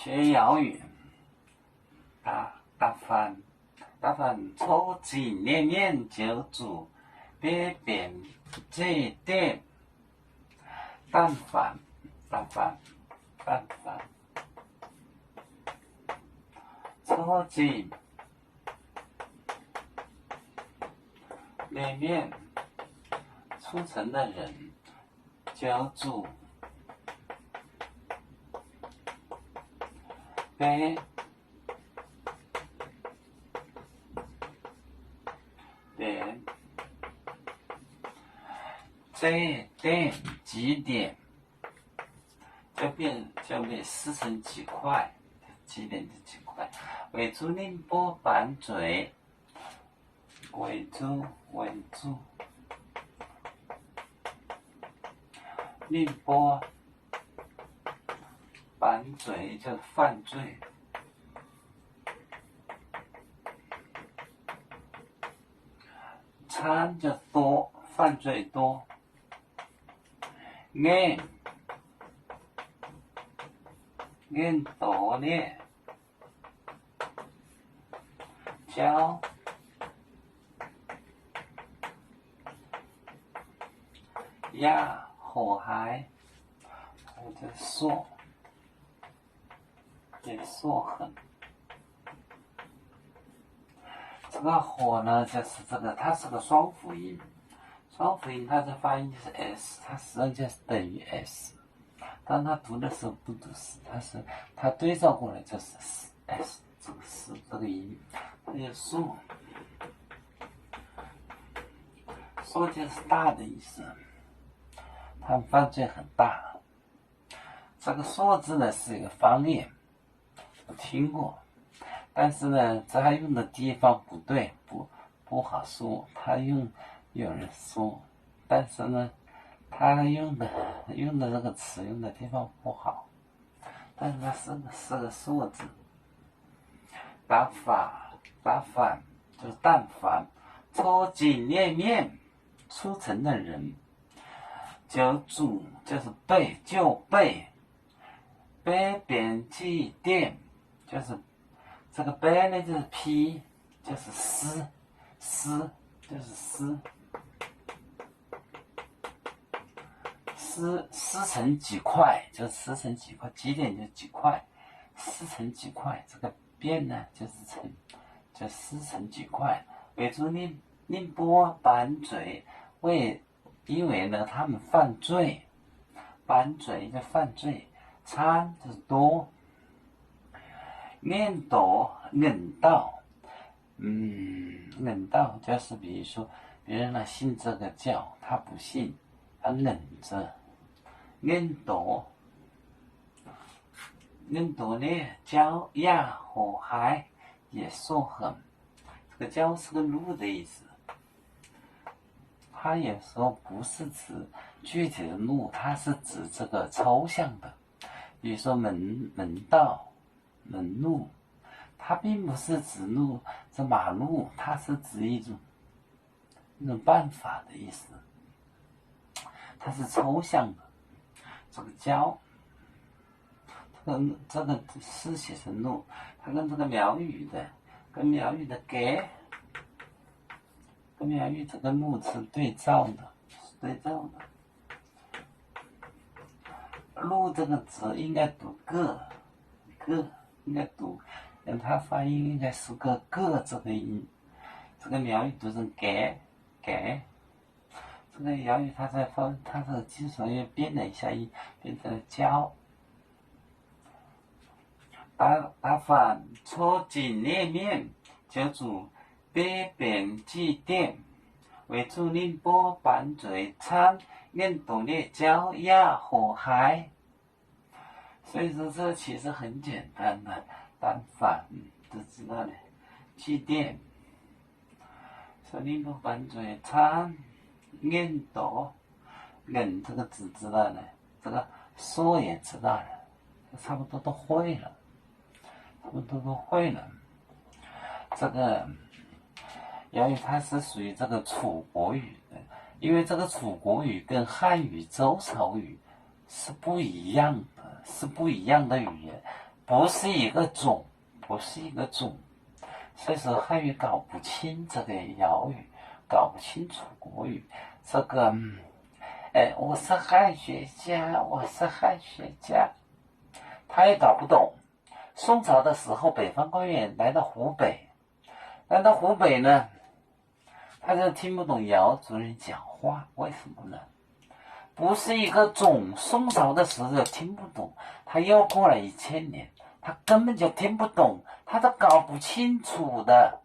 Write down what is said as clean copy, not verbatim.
学哑语，打饭抽筋连面就煮，别变这点蛋饭，抽筋连面出城的人就煮。别这点几点就被撕成几块，几点就几块。围住宁波板嘴，围住宁波板嘴就是犯罪。餐就多，犯罪多。硬多咧，教压火海或者缩，也缩痕。这个火呢，就是这个，它是个双辅音，双辅音它的发音就是 s， 它实际上就是等于 s， 当它读的时候不读 s， 它对照过来就是 s 这个 s 这个音，它就缩，缩就是大的意思，他们犯罪很大。这个缩字呢是一个方言，我听过。但是呢，它用的地方不对，不好说。有人说，但是呢，他用的这个词用的地方不好。但是它是个数字。打饭就是但凡抽筋连面出城的人，就煮就是背扁祭奠就是这个背呢就是劈，就是撕就是撕成几块，就撕成几块，几点就几块，撕成几块。这个变呢就撕成几块。围住宁波板嘴，因为呢他们犯罪，板嘴就犯罪，餐就是多。硬道就是比如说别人呢信这个教，他不信，他忍着。硬多呢，教压火海也说很，这个教是个路的意思，它有时候不是指具体的路，它是指这个抽象的，比如说门道、门路，它并不是指路，这马路，它是指一种办法的意思，它是抽象的。这个教，这个是写成路，它跟这个苗语的给，跟苗语这个路是对照的。路这个字应该读个应该读，它发音应该是个这个音，这个苗语读成给。这个谣语它的基础又变了一下音，变成了教。打饭抽筋连面就煮扁祭奠，围住宁波板嘴餐硬多咧教压火海。所以说这其实很简单的，打饭都知道的，祭奠。说宁波板嘴餐硬多，硬这个字知道了，这个说也知道了，差不多都会了。这个由于它是属于这个楚国语的，因为这个楚国语跟汉语、周朝语是不一样的语言。不是一个种，不是一个种。所以说汉语搞不清这个瑶语，搞不清楚国语。这个，我是汉学家，我是汉学家，他也搞不懂。宋朝的时候，北方官员来到湖北，呢，他就听不懂瑶族人讲话，为什么呢？不是一个种。宋朝的时候就听不懂，他又过了1000年，他根本就听不懂，他都搞不清楚的。